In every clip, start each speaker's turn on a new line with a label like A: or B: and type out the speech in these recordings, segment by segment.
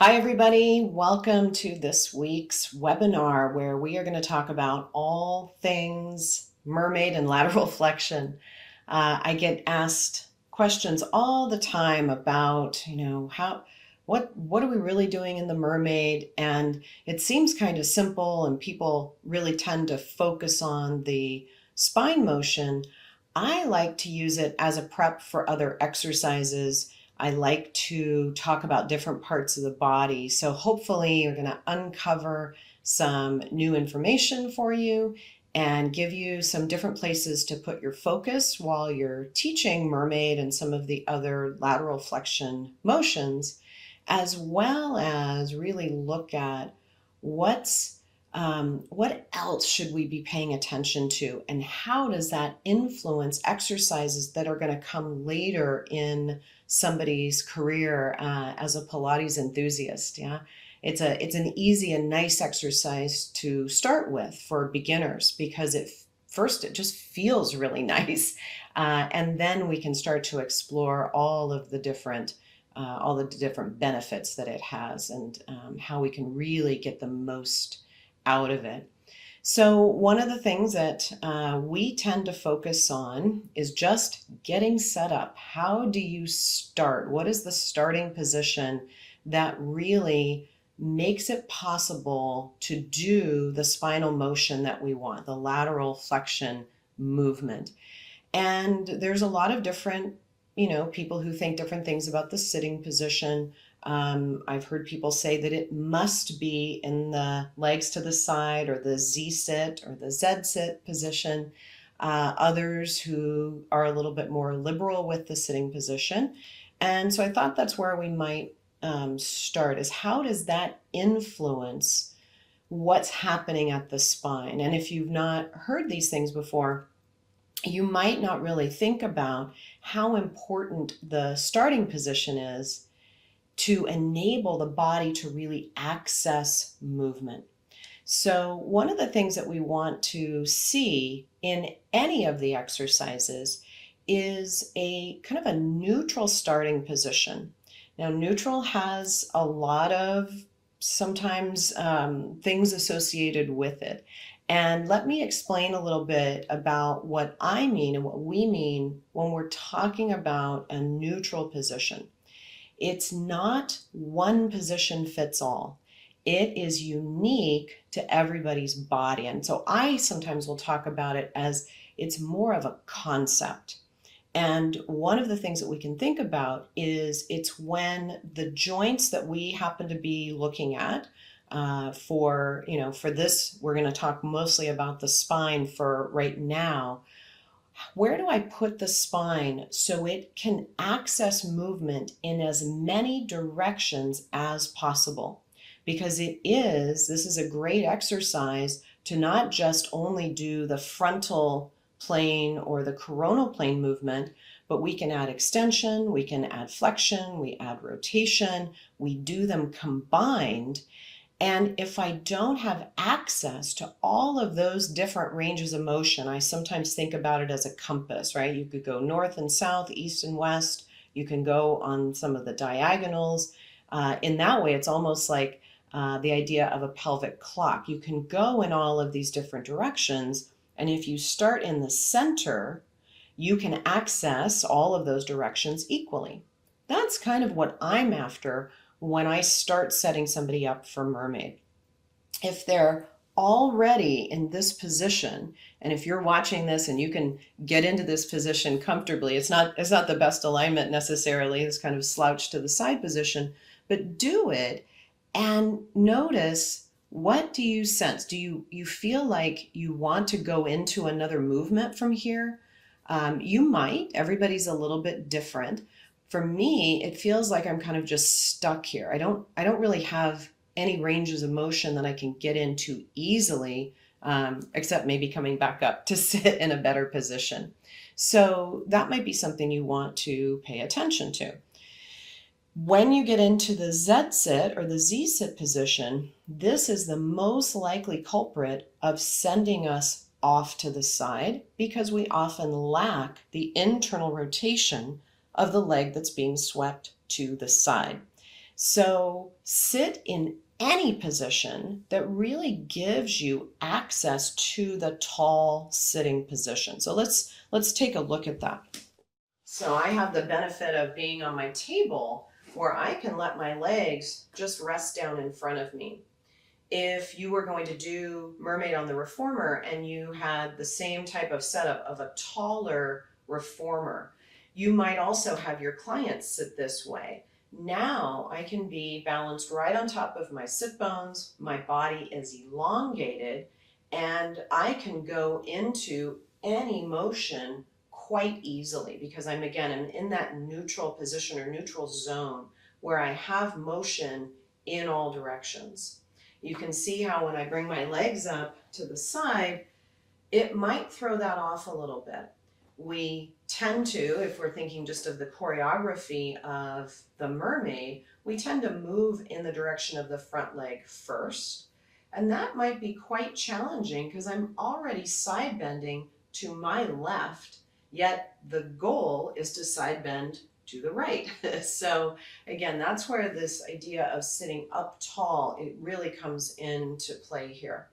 A: Hi, everybody. Welcome to this week's webinar where we are going to talk about all things mermaid and lateral flexion. I get asked questions all the time about, what are we really doing in the mermaid? And it seems kind of simple, and people really tend to focus on the spine motion. I like to use it as a prep for other exercises. I like to talk about different parts of the body. So hopefully you're going to uncover some new information for you and give you some different places to put your focus while you're teaching mermaid and some of the other lateral flexion motions, as well as really look at what else should we be paying attention to, and how does that influence exercises that are going to come later in somebody's career as a Pilates enthusiast. Yeah, it's an easy and nice exercise to start with for beginners because it just feels really nice, and then we can start to explore all the different benefits that it has, and how we can really get the most out of it. So one of the things that we tend to focus on is just getting set up. How do you start? What is the starting position that really makes it possible to do the spinal motion that we want, the lateral flexion movement? And there's a lot of different, people who think different things about the sitting position. I've heard people say that it must be in the legs to the side, or the Z sit or the Z sit position. Others who are a little bit more liberal with the sitting position. And so I thought that's where we might start, is how does that influence what's happening at the spine? And if you've not heard these things before, you might not really think about how important the starting position is to enable the body to really access movement. So one of the things that we want to see in any of the exercises is a kind of a neutral starting position. Now, neutral has a lot of sometimes things associated with it. And let me explain a little bit about what I mean and what we mean when we're talking about a neutral position. It's not one position fits all. It is unique to everybody's body. And so I sometimes will talk about it as it's more of a concept. And one of the things that we can think about is it's when the joints that we happen to be looking at, for this, we're going to talk mostly about the spine for right now. Where do I put the spine so it can access movement in as many directions as possible? Because this is a great exercise to not just only do the frontal plane or the coronal plane movement, but we can add extension, we can add flexion, we add rotation, we do them combined. And if I don't have access to all of those different ranges of motion, I sometimes think about it as a compass, right? You could go north and south, east and west. You can go on some of the diagonals. In that way, it's almost like the idea of a pelvic clock. You can go in all of these different directions. And if you start in the center, you can access all of those directions equally. That's kind of what I'm after when I start setting somebody up for mermaid. If they're already in this position, and if you're watching this and you can get into this position comfortably, it's not the best alignment necessarily, it's kind of slouched to the side position, but do it and notice, what do you sense? Do you feel like you want to go into another movement from here? You might. Everybody's a little bit different. For me, it feels like I'm kind of just stuck here. I don't really have any ranges of motion that I can get into easily, except maybe coming back up to sit in a better position. So that might be something you want to pay attention to. When you get into the Z sit or the Z sit position, this is the most likely culprit of sending us off to the side, because we often lack the internal rotation of the leg that's being swept to the side. So sit in any position that really gives you access to the tall sitting position. So let's take a look at that. So I have the benefit of being on my table where I can let my legs just rest down in front of me. If you were going to do Mermaid on the reformer and you had the same type of setup of a taller reformer, you might also have your clients sit this way. Now I can be balanced right on top of my sit bones, my body is elongated, and I can go into any motion quite easily because I'm in that neutral position or neutral zone where I have motion in all directions. You can see how when I bring my legs up to the side, it might throw that off a little bit. We tend to, if we're thinking just of the choreography of the Mermaid, we tend to move in the direction of the front leg first. And that might be quite challenging because I'm already side bending to my left, yet the goal is to side bend to the right. So again, that's where this idea of sitting up tall, it really comes into play here.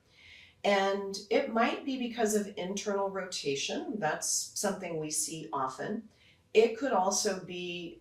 A: And it might be because of internal rotation. That's something we see often. It could also be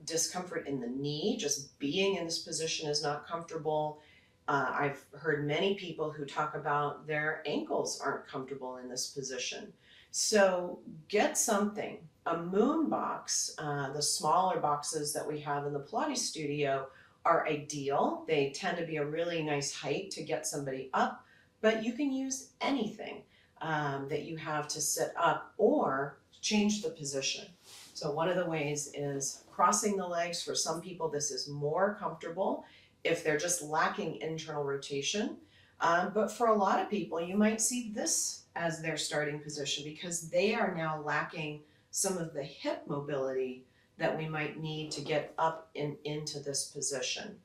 A: discomfort in the knee. Just being in this position is not comfortable. I've heard many people who talk about their ankles aren't comfortable in this position. So get something. A moon box, the smaller boxes that we have in the Pilates studio are ideal. They tend to be a really nice height to get somebody up, but you can use anything that you have to sit up or change the position. So one of the ways is crossing the legs. For some people, this is more comfortable if they're just lacking internal rotation. But for a lot of people, you might see this as their starting position because they are now lacking some of the hip mobility that we might need to get up and into this position.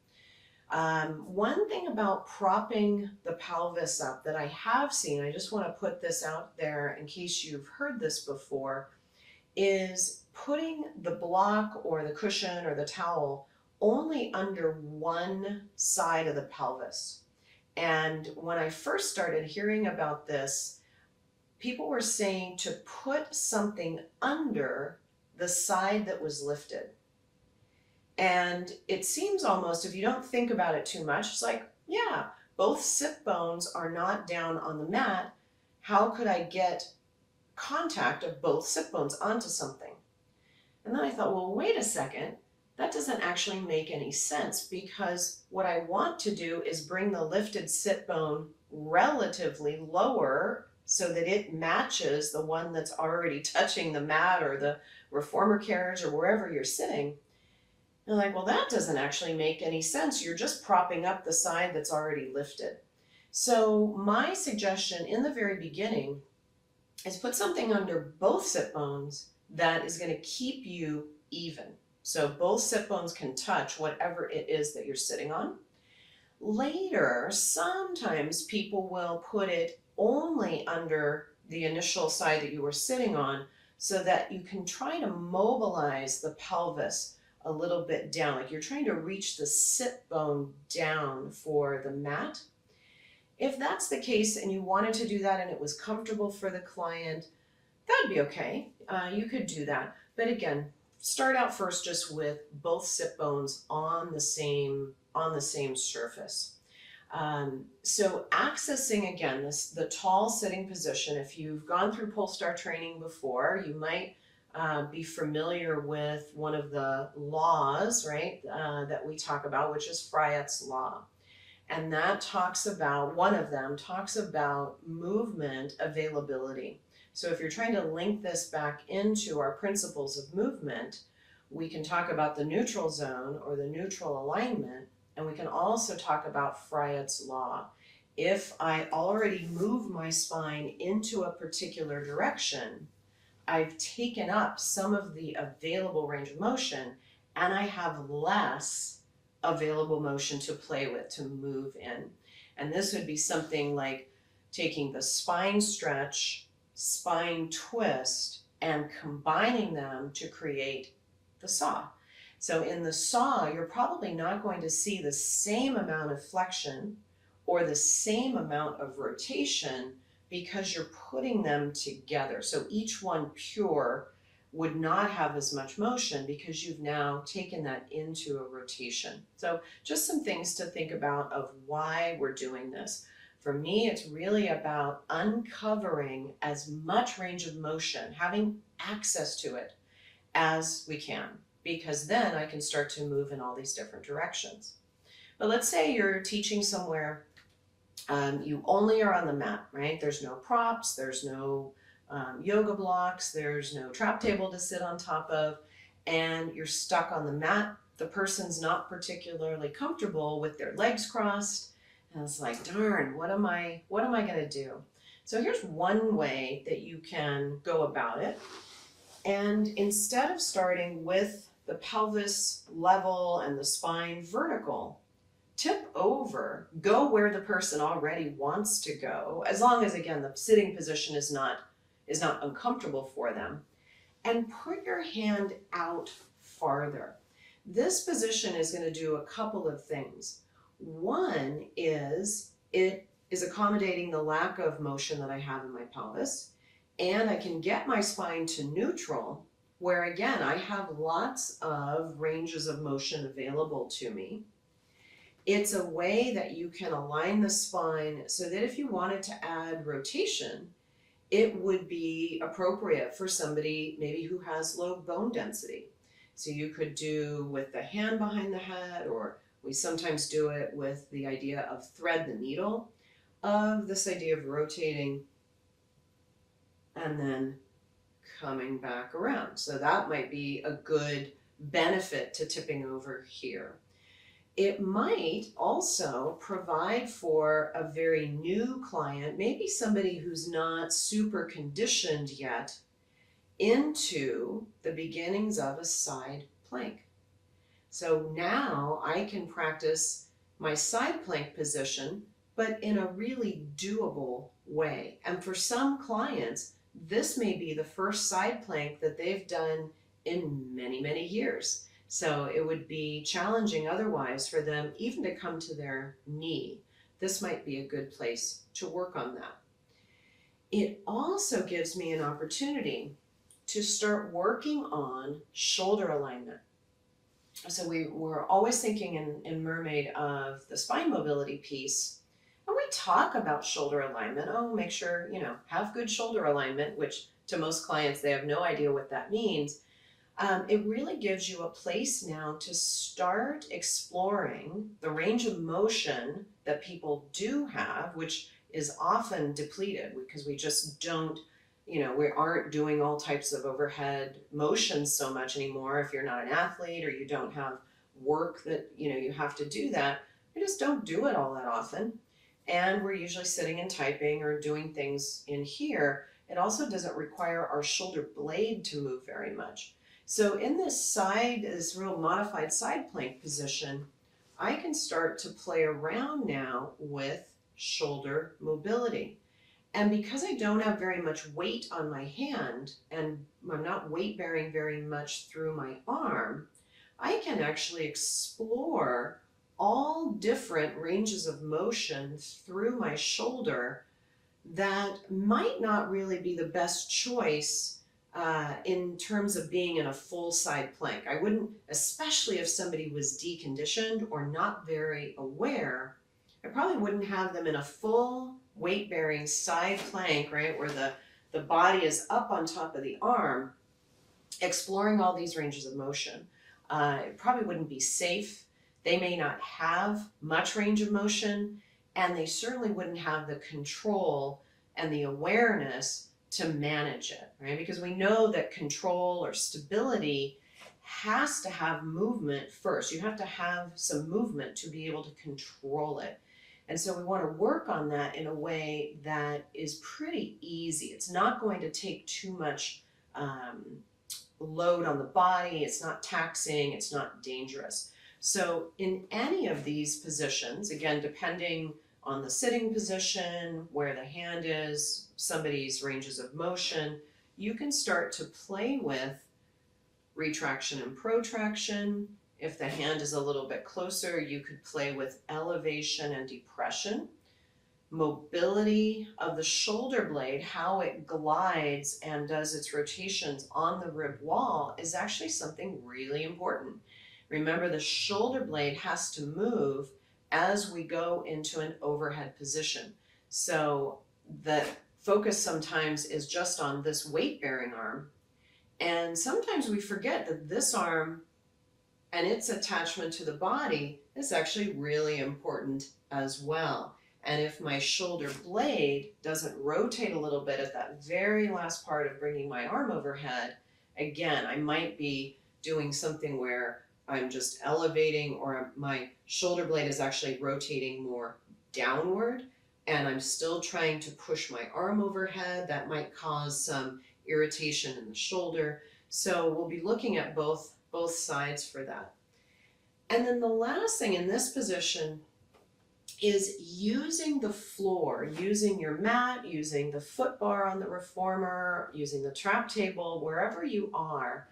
A: One thing about propping the pelvis up that I have seen, I just want to put this out there in case you've heard this before, is putting the block or the cushion or the towel only under one side of the pelvis. And when I first started hearing about this, people were saying to put something under the side that was lifted. And it seems almost, if you don't think about it too much, it's like, yeah, both sit bones are not down on the mat. How could I get contact of both sit bones onto something? And then I thought, well, wait a second. That doesn't actually make any sense because what I want to do is bring the lifted sit bone relatively lower so that it matches the one that's already touching the mat or the reformer carriage or wherever you're sitting. And like, well, that doesn't actually make any sense. You're just propping up the side that's already lifted. So my suggestion in the very beginning is put something under both sit bones that is going to keep you even. So both sit bones can touch whatever it is that you're sitting on. Later, sometimes people will put it only under the initial side that you were sitting on so that you can try to mobilize the pelvis a little bit down, like you're trying to reach the sit bone down for the mat. If that's the case and you wanted to do that and it was comfortable for the client, that'd be okay. You could do that. But again, start out first just with both sit bones on the same surface. So accessing again the tall sitting position. If you've gone through Polestar training before, you might be familiar with one of the laws, right, that we talk about, which is Fryett's law. And that talks about, one of them talks about movement availability. So if you're trying to link this back into our principles of movement, we can talk about the neutral zone or the neutral alignment, and we can also talk about Fryett's law. If I already move my spine into a particular direction, I've taken up some of the available range of motion and I have less available motion to play with, to move in. And this would be something like taking the spine stretch, spine twist, and combining them to create the saw. So in the saw, you're probably not going to see the same amount of flexion or the same amount of rotation because you're putting them together. So each one pure would not have as much motion because you've now taken that into a rotation. So just some things to think about of why we're doing this. For me, it's really about uncovering as much range of motion, having access to it as we can, because then I can start to move in all these different directions. But let's say you're teaching somewhere, you only are on the mat, right? There's no props, there's no yoga blocks, there's no trap table to sit on top of, and you're stuck on the mat. The person's not particularly comfortable with their legs crossed, and it's like, darn, what am I gonna do? So here's one way that you can go about it. And instead of starting with the pelvis level and the spine vertical, tip over, go where the person already wants to go, as long as, again, the sitting position is not uncomfortable for them, and put your hand out farther. This position is going to do a couple of things. One is it is accommodating the lack of motion that I have in my pelvis, and I can get my spine to neutral, where again, I have lots of ranges of motion available to me. It's a way that you can align the spine so that if you wanted to add rotation, it would be appropriate for somebody maybe who has low bone density. So you could do with the hand behind the head, or we sometimes do it with the idea of thread the needle, of this idea of rotating and then coming back around. So that might be a good benefit to tipping over here. It might also provide for a very new client, maybe somebody who's not super conditioned yet, into the beginnings of a side plank. So now I can practice my side plank position, but in a really doable way. And for some clients, this may be the first side plank that they've done in many, many years. So it would be challenging otherwise for them even to come to their knee. This might be a good place to work on that. It also gives me an opportunity to start working on shoulder alignment. So we're always thinking in Mermaid of the spine mobility piece, and we talk about shoulder alignment. Oh, make sure, have good shoulder alignment, which to most clients, they have no idea what that means. It really gives you a place now to start exploring the range of motion that people do have, which is often depleted because we just don't, we aren't doing all types of overhead motions so much anymore. If you're not an athlete or you don't have work that, you have to do that, we just don't do it all that often. And we're usually sitting and typing or doing things in here. It also doesn't require our shoulder blade to move very much. So in this real modified side plank position, I can start to play around now with shoulder mobility. And because I don't have very much weight on my hand, and I'm not weight bearing very much through my arm, I can actually explore all different ranges of motion through my shoulder that might not really be the best choice in terms of being in a full side plank. I wouldn't, especially if somebody was deconditioned or not very aware, I probably wouldn't have them in a full weight-bearing side plank, right, where the body is up on top of the arm, exploring all these ranges of motion. It probably wouldn't be safe. They may not have much range of motion, and they certainly wouldn't have the control and the awareness to manage it, right? Because we know that control or stability has to have movement first. You have to have some movement to be able to control it. And so we want to work on that in a way that is pretty easy. It's not going to take too much load on the body. It's not taxing. It's not dangerous. So in any of these positions, again, depending on the sitting position, where the hand is, somebody's ranges of motion, you can start to play with retraction and protraction. If the hand is a little bit closer, you could play with elevation and depression. Mobility of the shoulder blade, how it glides and does its rotations on the rib wall, is actually something really important. Remember, the shoulder blade has to move as we go into an overhead position. So the focus sometimes is just on this weight-bearing arm, and sometimes we forget that this arm and its attachment to the body is actually really important as well. And if my shoulder blade doesn't rotate a little bit at that very last part of bringing my arm overhead, again, I might be doing something where I'm just elevating, or my shoulder blade is actually rotating more downward, and I'm still trying to push my arm overhead. That might cause some irritation in the shoulder. So we'll be looking at both sides for that. And then the last thing in this position is using the floor, using your mat, using the foot bar on the reformer, using the trap table, wherever you are,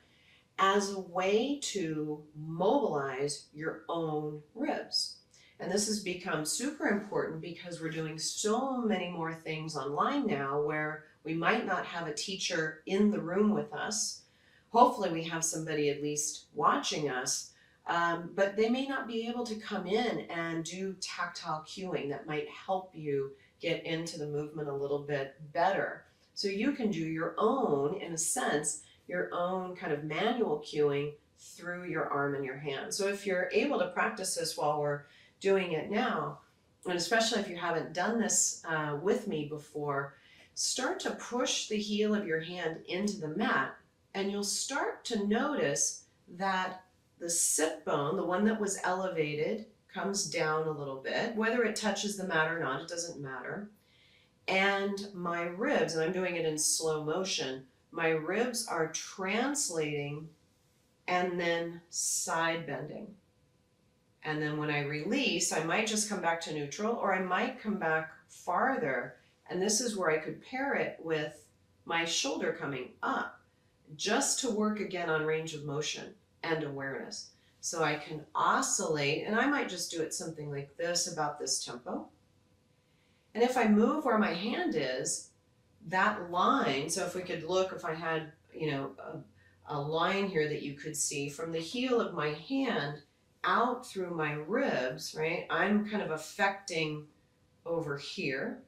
A: as a way to mobilize your own ribs. And this has become super important because we're doing so many more things online now where we might not have a teacher in the room with us. Hopefully we have somebody at least watching us, but they may not be able to come in and do tactile cueing that might help you get into the movement a little bit better. So you can do your own, in a sense, your own kind of manual cueing through your arm and your hand. So if you're able to practice this while we're doing it now, and especially if you haven't done this with me before, start to push the heel of your hand into the mat, and you'll start to notice that the sit bone, the one that was elevated, comes down a little bit. Whether it touches the mat or not, it doesn't matter. And my ribs, and I'm doing it in slow motion, my ribs are translating and then side bending. And then when I release, I might just come back to neutral, or I might come back farther. And this is where I could pair it with my shoulder coming up, just to work again on range of motion and awareness. So I can oscillate, and I might just do it something like this, about this tempo. And if I move where my hand is, that line, so if we could look, if I had, a line here that you could see from the heel of my hand out through my ribs, right? I'm kind of affecting over here.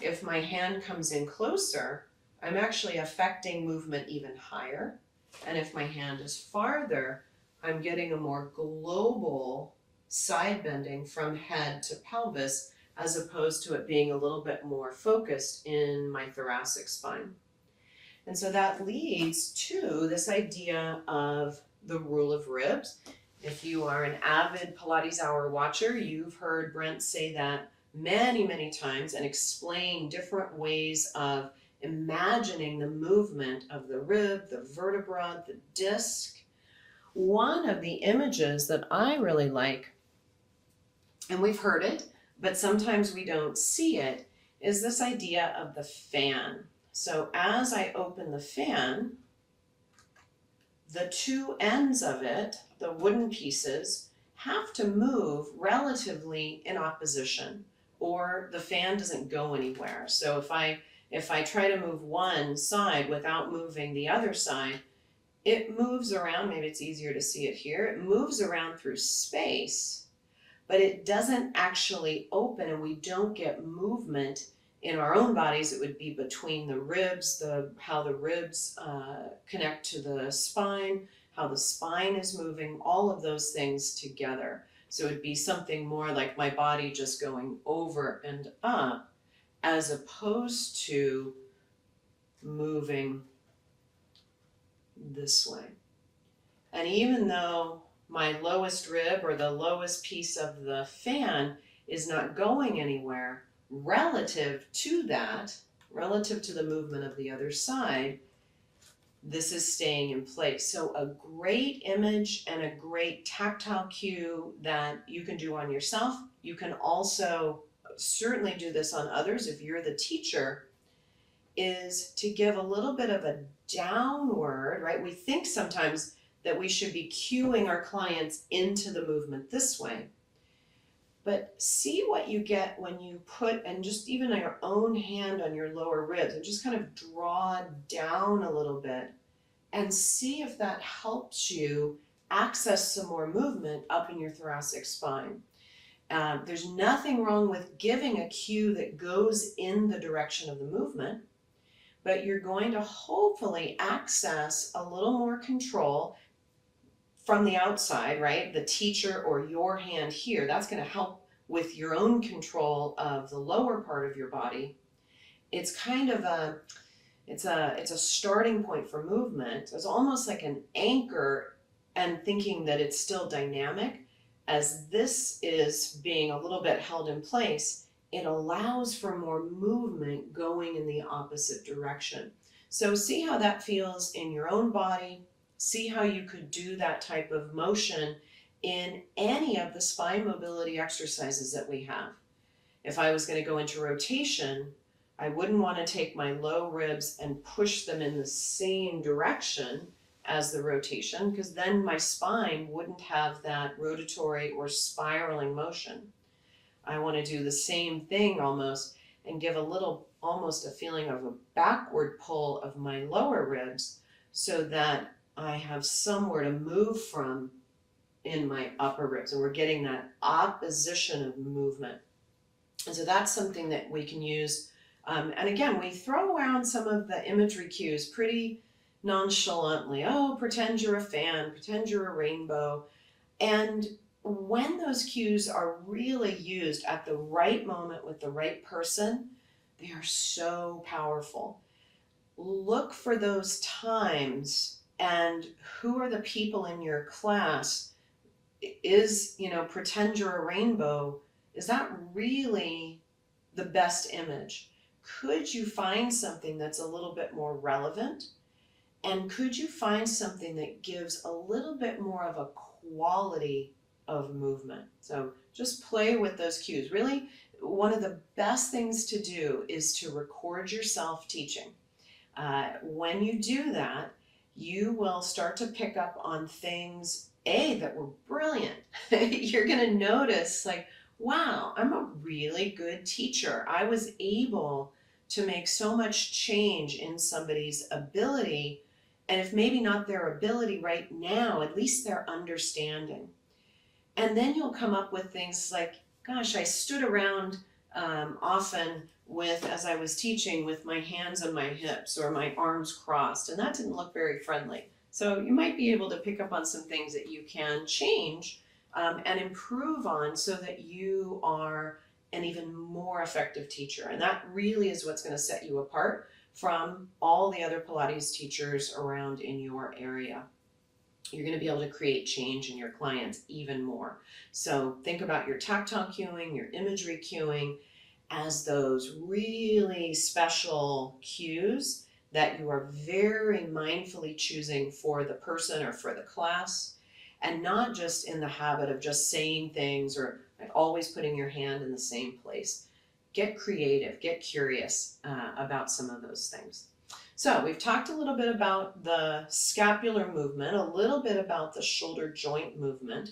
A: If my hand comes in closer, I'm actually affecting movement even higher. And if my hand is farther, I'm getting a more global side bending from head to pelvis, as opposed to it being a little bit more focused in my thoracic spine. And so that leads to this idea of the rule of ribs. If you are an avid Pilates Hour watcher, you've heard Brent say that many, many times and explain different ways of imagining the movement of the rib, the vertebra, the disc. One of the images that I really like, and we've heard it, but sometimes we don't see it, is this idea of the fan. So as I open the fan, the two ends of it, the wooden pieces, have to move relatively in opposition, or the fan doesn't go anywhere. So if I try to move one side without moving the other side, it moves around. Maybe it's easier to see it here. It moves around through space, but it doesn't actually open, and we don't get movement in our own bodies. It would be between the ribs, how the ribs connect to the spine, how the spine is moving, all of those things together. So it'd be something more like my body just going over and up, as opposed to moving this way. And even though my lowest rib, or the lowest piece of the fan, is not going anywhere, relative to the movement of the other side, this is staying in place. So a great image and a great tactile cue that you can do on yourself. You can also certainly do this on others if you're the teacher, is to give a little bit of a downward, right? We think sometimes that we should be cueing our clients into the movement this way. But see what you get when you put, and just even your own hand on your lower ribs, and just kind of draw down a little bit, and see if that helps you access some more movement up in your thoracic spine. There's nothing wrong with giving a cue that goes in the direction of the movement, but you're going to hopefully access a little more control from the outside, right? The teacher or your hand here, that's going to help with your own control of the lower part of your body. It's kind of it's a starting point for movement. It's almost like an anchor, and thinking that it's still dynamic. As this is being a little bit held in place, it allows for more movement going in the opposite direction. So see how that feels in your own body. See how you could do that type of motion in any of the spine mobility exercises that we have. If I was going to go into rotation, I wouldn't want to take my low ribs and push them in the same direction as the rotation, because then my spine wouldn't have that rotatory or spiraling motion. I want to do the same thing almost and give a little, almost a feeling of a backward pull of my lower ribs so that I have somewhere to move from in my upper ribs, and we're getting that opposition of movement. And so that's something that we can use. And again, we throw around some of the imagery cues pretty nonchalantly. Oh, pretend you're a fan, pretend you're a rainbow. And when those cues are really used at the right moment with the right person, they are so powerful. Look for those times, and who are the people in your class? Is, pretend you're a rainbow, is that really the best image? Could you find something that's a little bit more relevant? And could you find something that gives a little bit more of a quality of movement? So just play with those cues. Really, one of the best things to do is to record yourself teaching. When you do that, you will start to pick up on things, that were brilliant. You're going to notice, like, wow, I'm a really good teacher. I was able to make so much change in somebody's ability. And if maybe not their ability right now, at least their understanding. And then you'll come up with things like, gosh, I stood around often with, as I was teaching, with my hands on my hips or my arms crossed, and that didn't look very friendly. So you might be able to pick up on some things that you can change and improve on so that you are an even more effective teacher. And that really is what's going to set you apart from all the other Pilates teachers around in your area. You're going to be able to create change in your clients even more. So think about your tactile cueing, your imagery cueing as those really special cues that you are very mindfully choosing for the person or for the class, and not just in the habit of just saying things or always putting your hand in the same place. Get creative, get curious about some of those things. So we've talked a little bit about the scapular movement, a little bit about the shoulder joint movement,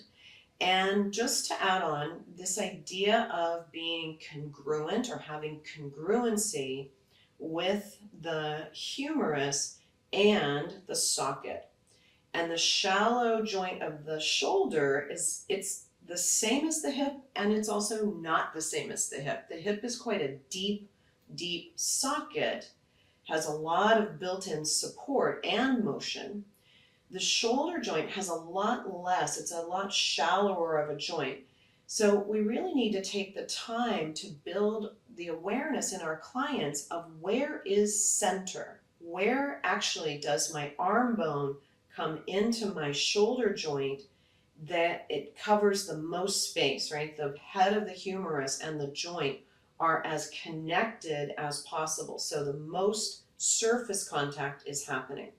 A: and just to add on, this idea of being congruent or having congruency with the humerus and the socket. And the shallow joint of the shoulder it's the same as the hip, and it's also not the same as the hip. The hip is quite a deep, deep socket, has a lot of built-in support and motion. The shoulder joint has a lot less, it's a lot shallower of a joint. So we really need to take the time to build the awareness in our clients of where is center? Where actually does my arm bone come into my shoulder joint that it covers the most space, right? The head of the humerus and the joint are as connected as possible. So the most surface contact is happening.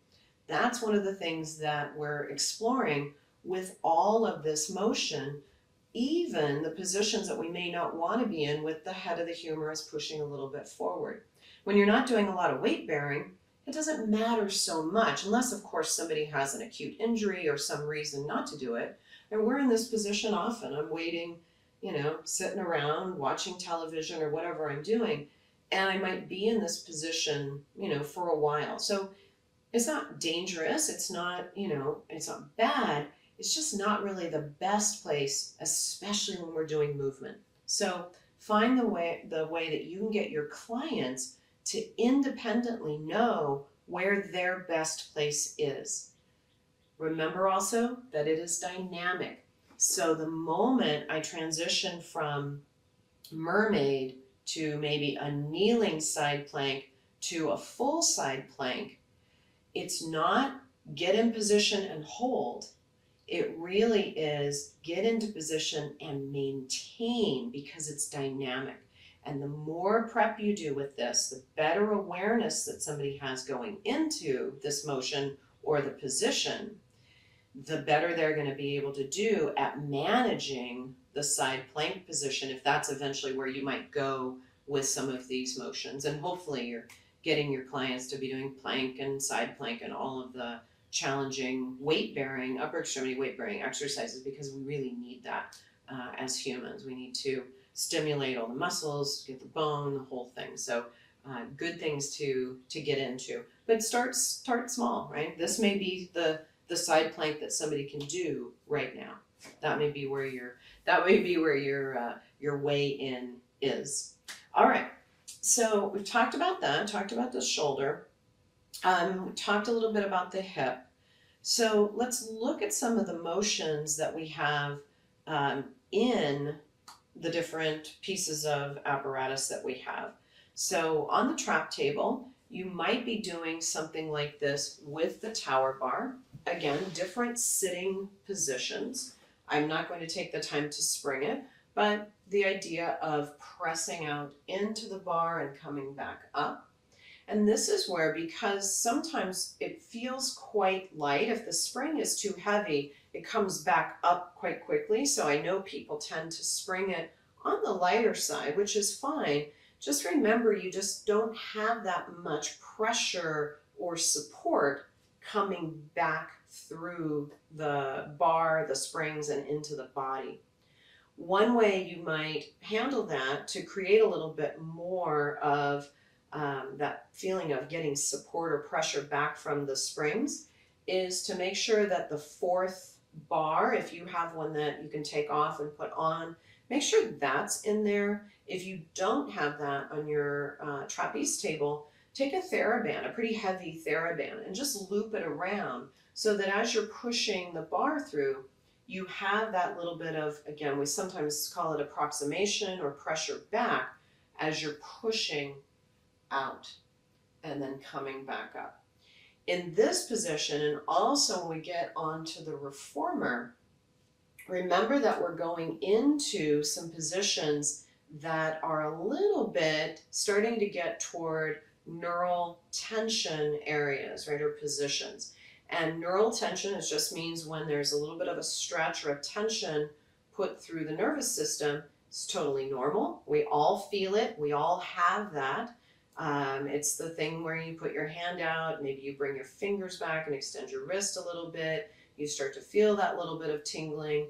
A: That's one of the things that we're exploring with all of this motion, even the positions that we may not want to be in with the head of the humerus pushing a little bit forward. When you're not doing a lot of weight bearing, it doesn't matter so much, unless of course somebody has an acute injury or some reason not to do it. And we're in this position often. I'm waiting, sitting around watching television or whatever I'm doing, and I might be in this position, for a while. So it's not dangerous, it's not bad. It's just not really the best place, especially when we're doing movement. So find the way that you can get your clients to independently know where their best place is. Remember also that it is dynamic. So the moment I transition from mermaid to maybe a kneeling side plank to a full side plank, it's not get in position and hold. It really is get into position and maintain, because it's dynamic. And the more prep you do with this, the better awareness that somebody has going into this motion or the position, the better they're going to be able to do at managing the side plank position, if that's eventually where you might go with some of these motions. And hopefully you're getting your clients to be doing plank and side plank and all of the challenging weight bearing, upper extremity weight bearing exercises, because we really need that as humans. We need to stimulate all the muscles, get the bone, the whole thing. So good things to get into. But start small, right? This may be the side plank that somebody can do right now. That may be where your way in is. All right. So we've talked about that, talked about the shoulder, we talked a little bit about the hip. So let's look at some of the motions that we have in the different pieces of apparatus that we have. So on the trap table, you might be doing something like this with the tower bar. Again, different sitting positions. I'm not going to take the time to spring it, but the idea of pressing out into the bar and coming back up. And this is where, because sometimes it feels quite light, if the spring is too heavy, it comes back up quite quickly. So I know people tend to spring it on the lighter side, which is fine. Just remember, you just don't have that much pressure or support coming back through the bar, the springs, and into the body. One way you might handle that to create a little bit more of that feeling of getting support or pressure back from the springs is to make sure that the fourth bar, if you have one that you can take off and put on, make sure that's in there. If you don't have that on your trapeze table, take a TheraBand, a pretty heavy TheraBand, and just loop it around so that as you're pushing the bar through, you have that little bit of, again, we sometimes call it approximation or pressure back as you're pushing out and then coming back up. In this position, and also when we get onto the reformer, remember that we're going into some positions that are a little bit starting to get toward neural tension areas, right, or positions. And neural tension, it just means when there's a little bit of a stretch or a tension put through the nervous system. It's totally normal. We all feel it. We all have that. It's the thing where you put your hand out, maybe you bring your fingers back and extend your wrist a little bit. You start to feel that little bit of tingling.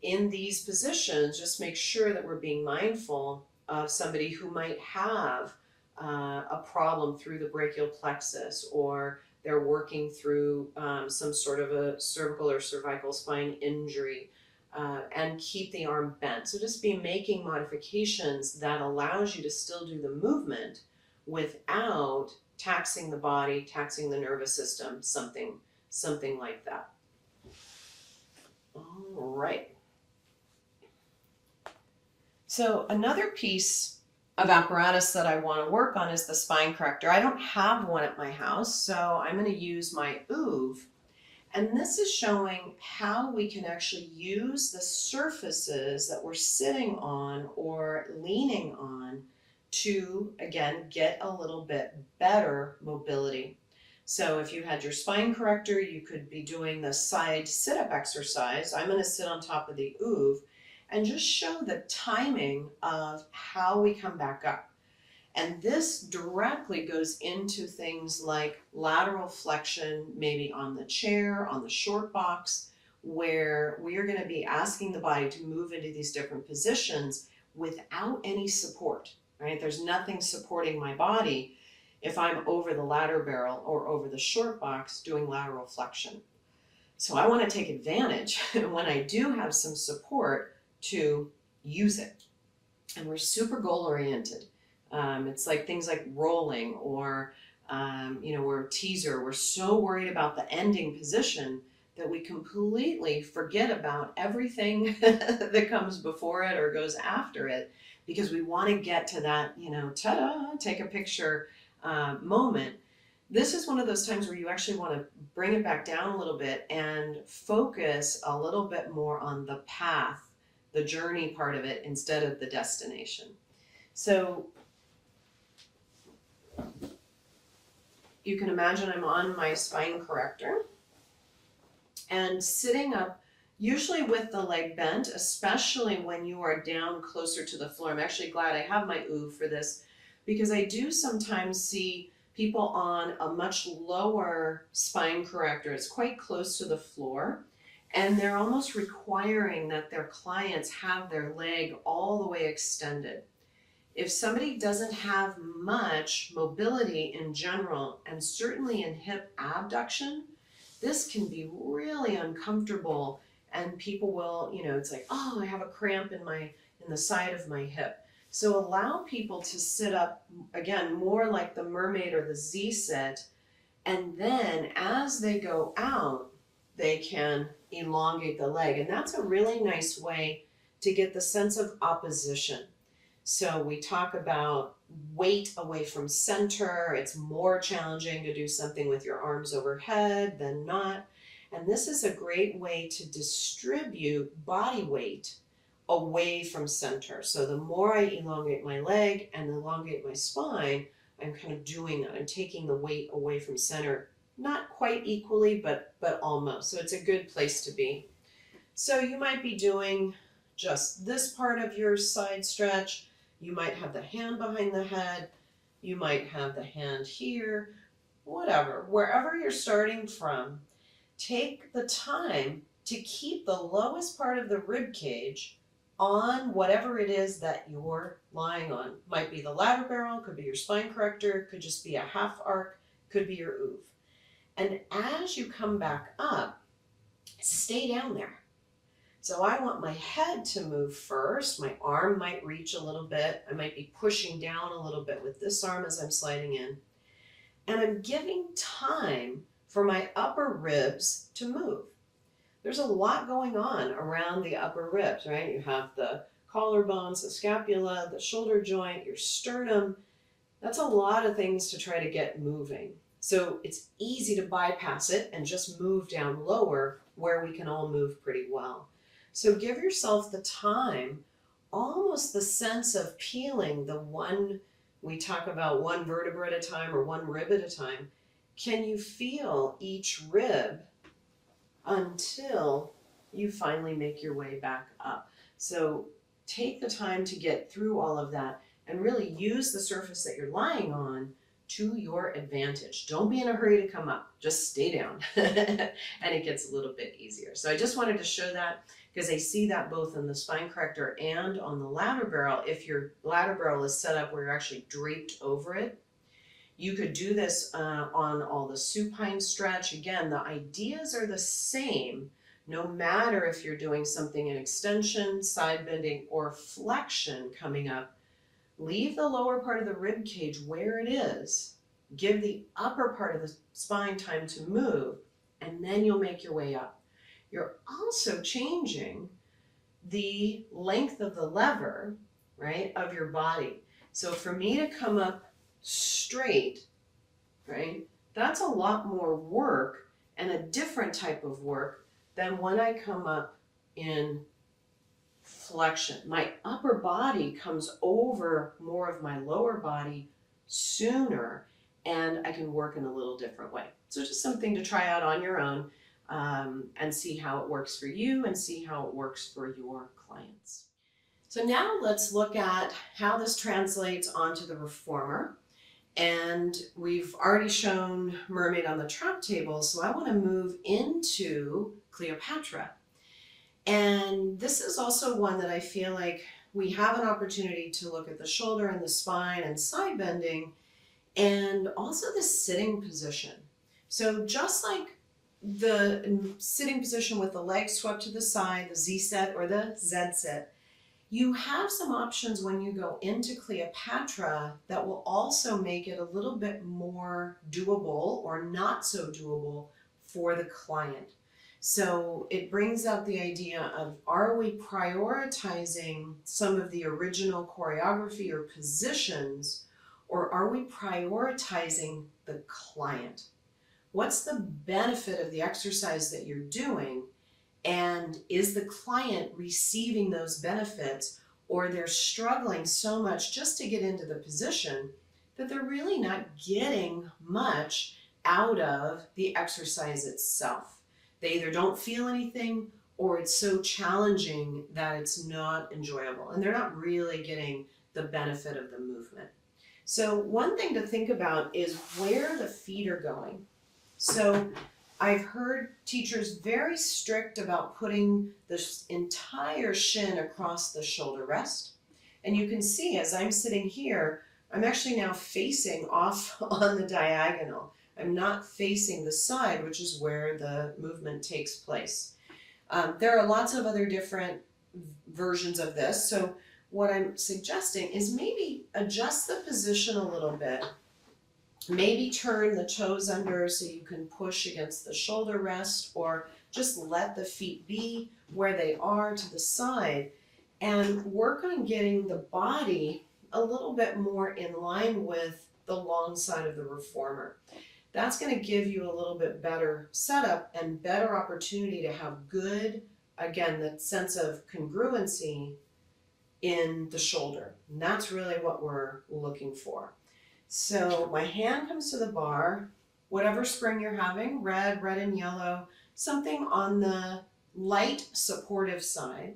A: In these positions, just make sure that we're being mindful of somebody who might have a problem through the brachial plexus, or they're working through some sort of a cervical or cervical spine injury, and keep the arm bent. So just be making modifications that allows you to still do the movement without taxing the body, taxing the nervous system, something like that. All right. So another piece of apparatus that I want to work on is the spine corrector. I don't have one at my house, so I'm going to use my OOV. And this is showing how we can actually use the surfaces that we're sitting on or leaning on to, again, get a little bit better mobility. So if you had your spine corrector, you could be doing the side sit-up exercise. I'm going to sit on top of the OOV and just show the timing of how we come back up. And this directly goes into things like lateral flexion, maybe on the chair, on the short box, where we are going to be asking the body to move into these different positions without any support, right? There's nothing supporting my body if I'm over the ladder barrel or over the short box doing lateral flexion. So I want to take advantage when I do have some support to use it. And we're super goal oriented. It's like things like rolling or, we're teaser. We're so worried about the ending position that we completely forget about everything that comes before it or goes after it because we want to get to that, ta-da, take a picture moment. This is one of those times where you actually want to bring it back down a little bit and focus a little bit more on the path, the journey part of it instead of the destination. So you can imagine I'm on my spine corrector and sitting up, usually with the leg bent, especially when you are down closer to the floor. I'm actually glad I have my OO for this because I do sometimes see people on a much lower spine corrector. It's quite close to the floor. And they're almost requiring that their clients have their leg all the way extended. If somebody doesn't have much mobility in general, and certainly in hip abduction, this can be really uncomfortable. And people will, it's like, oh, I have a cramp in the side of my hip. So allow people to sit up, again, more like the Mermaid or the Z sit. And then as they go out, they can elongate the leg. And that's a really nice way to get the sense of opposition. So we talk about weight away from center. It's more challenging to do something with your arms overhead than not. And this is a great way to distribute body weight away from center. So the more I elongate my leg and elongate my spine, I'm kind of doing that. I'm taking the weight away from center. Not quite equally, but almost. So it's a good place to be. So you might be doing just this part of your side stretch. You might have the hand behind the head. You might have the hand here, whatever. Wherever you're starting from, take the time to keep the lowest part of the rib cage on whatever it is that you're lying on. Might be the ladder barrel, could be your spine corrector, could just be a half arc, could be your OOF. And as you come back up, stay down there. So I want my head to move first. My arm might reach a little bit. I might be pushing down a little bit with this arm as I'm sliding in. And I'm giving time for my upper ribs to move. There's a lot going on around the upper ribs, right? You have the collarbones, the scapula, the shoulder joint, your sternum. That's a lot of things to try to get moving. So it's easy to bypass it and just move down lower where we can all move pretty well. So give yourself the time, almost the sense of peeling the one, we talk about one vertebra at a time or one rib at a time. Can you feel each rib until you finally make your way back up? So take the time to get through all of that and really use the surface that you're lying on to your advantage. Don't be in a hurry to come up. Just stay down and it gets a little bit easier. So I just wanted to show that because I see that both in the spine corrector and on the ladder barrel. If your ladder barrel is set up where you're actually draped over it, you could do this on all the supine stretch. Again, the ideas are the same, no matter if you're doing something in extension, side bending, or flexion coming up. Leave the lower part of the rib cage where it is. Give the upper part of the spine time to move, and then you'll make your way up. You're also changing the length of the lever, right, of your body. So for me to come up straight, right, that's a lot more work and a different type of work than when I come up in flexion. My upper body comes over more of my lower body sooner, and I can work in a little different way. So just something to try out on your own and see how it works for you and see how it works for your clients. So now let's look at how this translates onto the reformer. And we've already shown Mermaid on the trap table, so I want to move into Cleopatra. And this is also one that I feel like we have an opportunity to look at the shoulder and the spine and side bending, and also the sitting position. So just like the sitting position with the legs swept to the side, the Z set or the Z sit, you have some options when you go into Cleopatra that will also make it a little bit more doable or not so doable for the client. So it brings out the idea of, are we prioritizing some of the original choreography or positions, or are we prioritizing the client? What's the benefit of the exercise that you're doing? And is the client receiving those benefits, or they're struggling so much just to get into the position that they're really not getting much out of the exercise itself? They either don't feel anything, or it's so challenging that it's not enjoyable, and they're not really getting the benefit of the movement. So one thing to think about is where the feet are going. So I've heard teachers very strict about putting this entire shin across the shoulder rest. And you can see as I'm sitting here, I'm actually now facing off on the diagonal. I'm not facing the side, which is where the movement takes place. There are lots of other different versions of this. So what I'm suggesting is maybe adjust the position a little bit. Maybe turn the toes under so you can push against the shoulder rest, or just let the feet be where they are to the side, and work on getting the body a little bit more in line with the long side of the reformer. That's going to give you a little bit better setup and better opportunity to have good, again, the sense of congruency in the shoulder. And that's really what we're looking for. So my hand comes to the bar, whatever spring you're having, red and yellow, something on the light supportive side.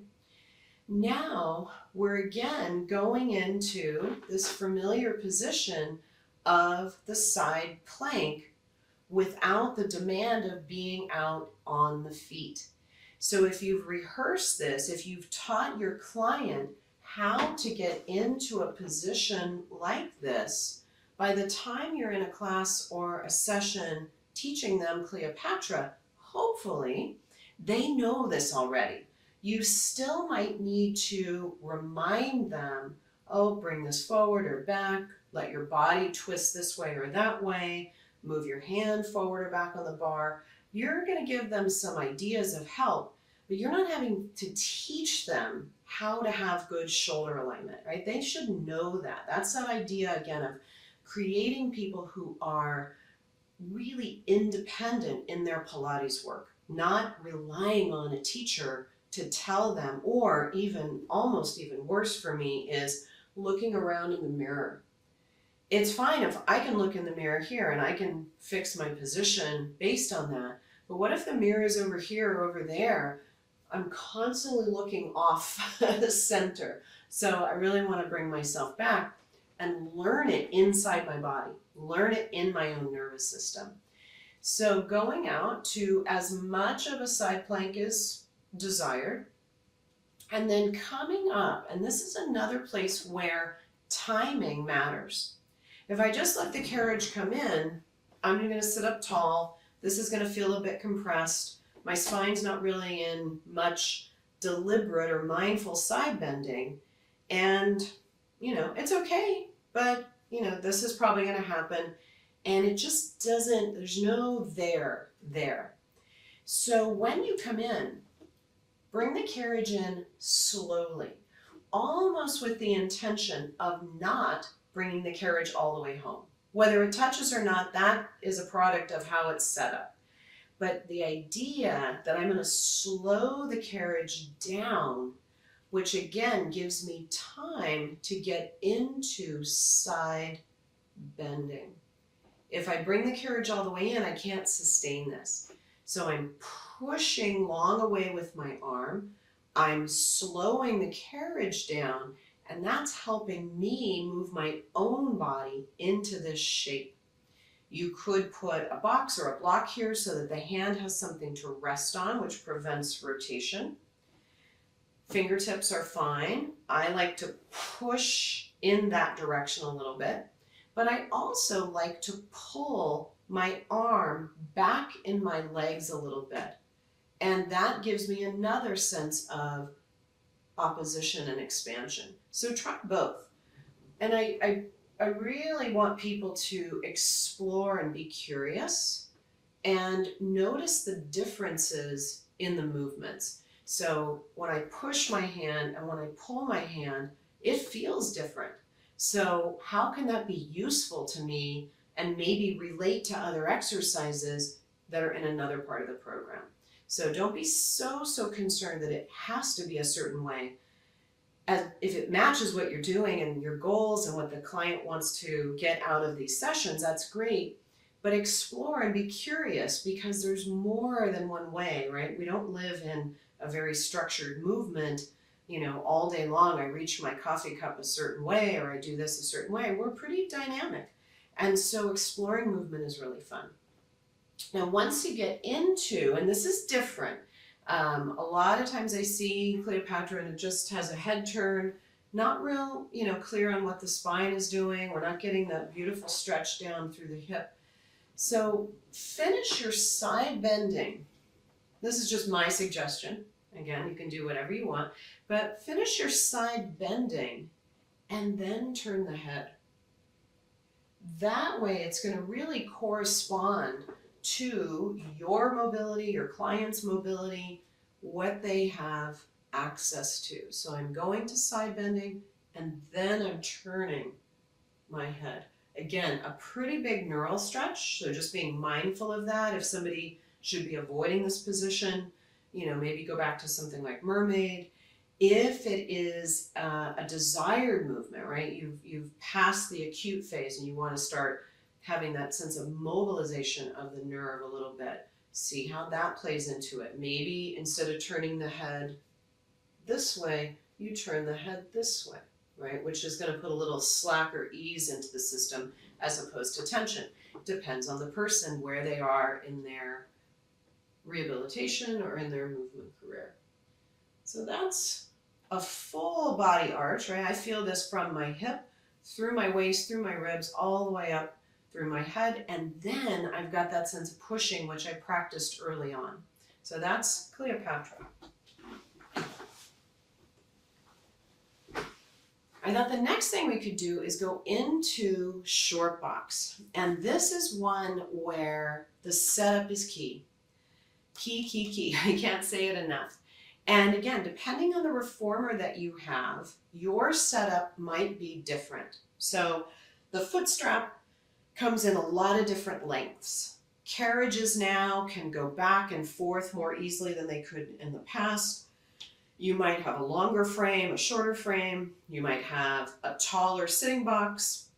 A: Now we're again going into this familiar position of the side plank without the demand of being out on the feet. So if you've rehearsed this, if you've taught your client how to get into a position like this, by the time you're in a class or a session teaching them Cleopatra, hopefully they know this already. You still might need to remind them, oh, bring this forward or back, let your body twist this way or that way, move your hand forward or back on the bar. You're going to give them some ideas of help, but you're not having to teach them how to have good shoulder alignment, right? They should know that. That's that idea, again, of creating people who are really independent in their Pilates work, not relying on a teacher to tell them, or even almost even worse for me is looking around in the mirror. It's fine if I can look in the mirror here and I can fix my position based on that, but what if the mirror is over here or over there? I'm constantly looking off the center. So I really want to bring myself back and learn it inside my body, learn it in my own nervous system. So going out to as much of a side plank as desired, and then coming up, and this is another place where timing matters. If I just let the carriage come in, I'm going to sit up tall. This is going to feel a bit compressed. My spine's not really in much deliberate or mindful side bending, and it's okay, but this is probably going to happen, and it just doesn't, there's no there. So when you come in, bring the carriage in slowly, almost with the intention of not bringing the carriage all the way home. Whether it touches or not, that is a product of how it's set up. But the idea that I'm going to slow the carriage down, which again gives me time to get into side bending. If I bring the carriage all the way in, I can't sustain this. So I'm pushing long away with my arm. I'm slowing the carriage down, and that's helping me move my own body into this shape. You could put a box or a block here so that the hand has something to rest on, which prevents rotation. Fingertips are fine. I like to push in that direction a little bit, but I also like to pull my arm back in my legs a little bit. And that gives me another sense of opposition and expansion. So try both. And I really want people to explore and be curious and notice the differences in the movements. So when I push my hand and when I pull my hand, it feels different. So how can that be useful to me and maybe relate to other exercises that are in another part of the program? So don't be so concerned that it has to be a certain way. As if it matches what you're doing and your goals and what the client wants to get out of these sessions, that's great. But explore and be curious, because there's more than one way, right? We don't live in a very structured movement, you know, all day long. I reach my coffee cup a certain way, or I do this a certain way. We're pretty dynamic. And so exploring movement is really fun. Now, once you get into, and this is different, a lot of times I see Cleopatra and it just has a head turn, not real, clear on what the spine is doing. We're not getting that beautiful stretch down through the hip. So finish your side bending. This is just my suggestion. Again, you can do whatever you want, but finish your side bending and then turn the head. That way it's going to really correspond to your mobility, your client's mobility, what they have access to. So I'm going to side bending and then I'm turning my head. Again, a pretty big neural stretch, so just being mindful of that. If somebody should be avoiding this position, maybe go back to something like Mermaid. If it is a desired movement, right? You've passed the acute phase and you want to start having that sense of mobilization of the nerve a little bit. See how that plays into it. Maybe instead of turning the head this way, you turn the head this way, right? Which is going to put a little slack or ease into the system as opposed to tension. Depends on the person, where they are in their rehabilitation or in their movement career. So that's a full body arch, right? I feel this from my hip, through my waist, through my ribs, all the way up through my head, and then I've got that sense of pushing, which I practiced early on. So that's Cleopatra. I thought the next thing we could do is go into short box. And this is one where the setup is key. Key. I can't say it enough. And again, depending on the reformer that you have, your setup might be different. So the foot strap comes in a lot of different lengths. Carriages now can go back and forth more easily than they could in the past. You might have a longer frame, a shorter frame. You might have a taller sitting box,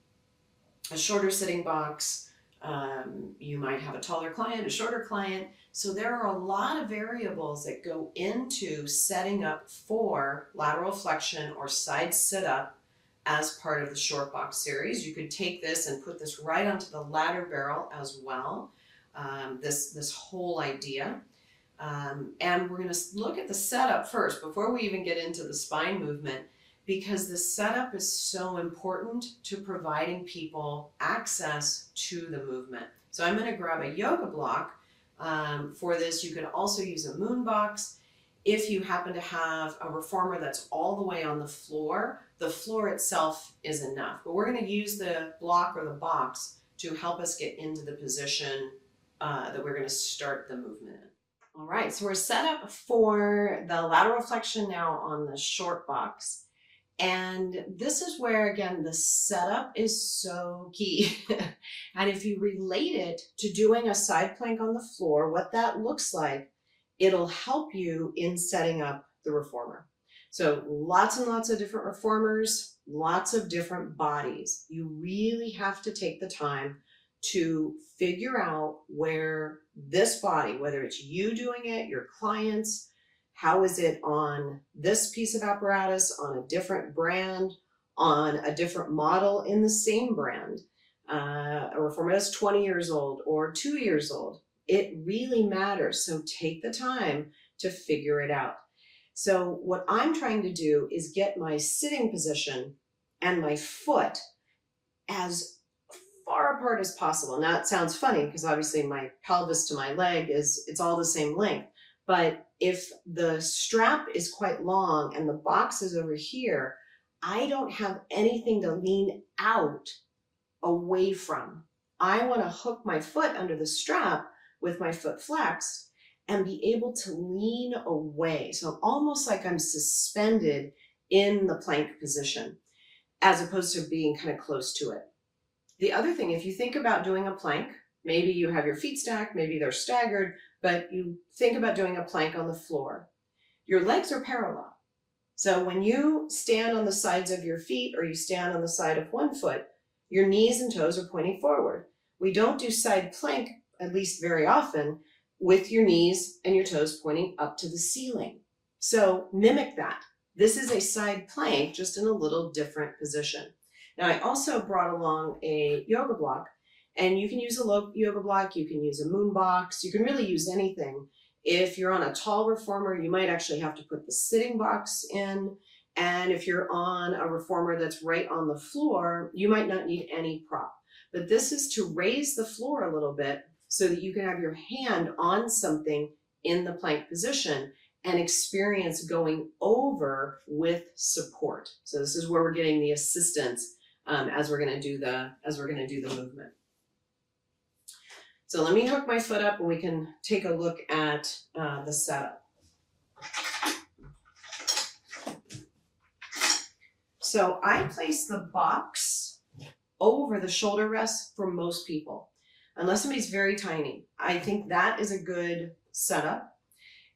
A: a shorter sitting box. You might have a taller client, a shorter client. So there are a lot of variables that go into setting up for lateral flexion or side sit-up as part of the short box series. You could take this and put this right onto the ladder barrel as well, this whole idea. And we're going to look at the setup first before we even get into the spine movement, because the setup is so important to providing people access to the movement. So I'm going to grab a yoga block. For this, you can also use a moon box. If you happen to have a reformer that's all the way on the floor itself is enough. But we're going to use the block or the box to help us get into the position that we're going to start the movement in. All right, so we're set up for the lateral flexion now on the short box. And this is where, again, the setup is so key. And if you relate it to doing a side plank on the floor, what that looks like, it'll help you in setting up the reformer. So lots and lots of different reformers, lots of different bodies. You really have to take the time to figure out where this body, whether it's you doing it, your clients, How is it on this piece of apparatus, on a different brand, on a different model in the same brand? A reformer that's 20 years old or 2 years old. It really matters. So take the time to figure it out. So what I'm trying to do is get my sitting position and my foot as far apart as possible. Now it sounds funny because obviously my pelvis to my leg it's all the same length. But if the strap is quite long and the box is over here, I don't have anything to lean out away from. I want to hook my foot under the strap with my foot flexed and be able to lean away. So almost like I'm suspended in the plank position as opposed to being kind of close to it. The other thing, if you think about doing a plank, maybe you have your feet stacked, maybe they're staggered, but you think about doing a plank on the floor. Your legs are parallel. So when you stand on the sides of your feet or you stand on the side of one foot, your knees and toes are pointing forward. We don't do side plank, at least very often, with your knees and your toes pointing up to the ceiling. So mimic that. This is a side plank, just in a little different position. Now I also brought along a yoga block, and you can use a yoga block, you can use a moon box, you can really use anything. If you're on a tall reformer, you might actually have to put the sitting box in. And if you're on a reformer that's right on the floor, you might not need any prop. But this is to raise the floor a little bit so that you can have your hand on something in the plank position and experience going over with support. So this is where we're getting the assistance as we're going to do the movement. So let me hook my foot up and we can take a look at the setup. So I place the box over the shoulder rest for most people, unless somebody's very tiny. I think that is a good setup.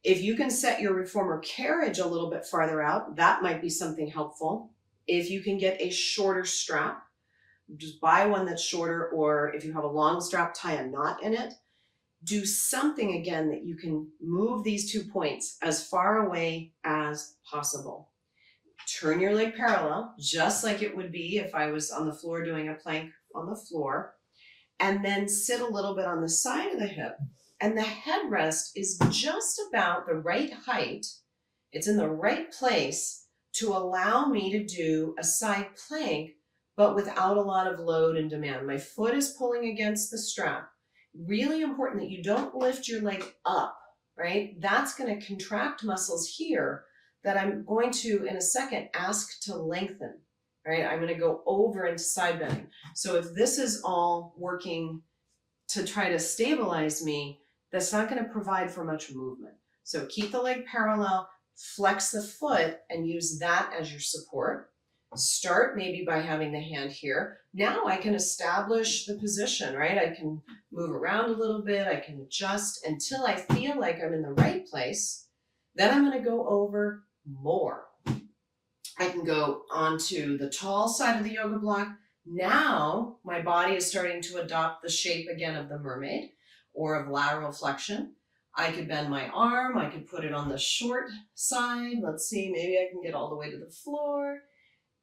A: If you can set your reformer carriage a little bit farther out, that might be something helpful. If you can get a shorter strap, just buy one that's shorter, or if you have a long strap, tie a knot in it. Do something again that you can move these 2 points as far away as possible. Turn your leg parallel, just like it would be if I was on the floor doing a plank on the floor, and then sit a little bit on the side of the hip. And the headrest is just about the right height. It's in the right place to allow me to do a side plank, but without a lot of load and demand. My foot is pulling against the strap. Really important that you don't lift your leg up, right? That's going to contract muscles here that I'm going to, in a second, ask to lengthen, right? I'm going to go over into side bending. So if this is all working to try to stabilize me, that's not going to provide for much movement. So keep the leg parallel, flex the foot, and use that as your support. Start maybe by having the hand here. Now I can establish the position, right? I can move around a little bit. I can adjust until I feel like I'm in the right place. Then I'm going to go over more. I can go onto the tall side of the yoga block. Now my body is starting to adopt the shape again of the mermaid or of lateral flexion. I could bend my arm. I could put it on the short side. Let's see, maybe I can get all the way to the floor.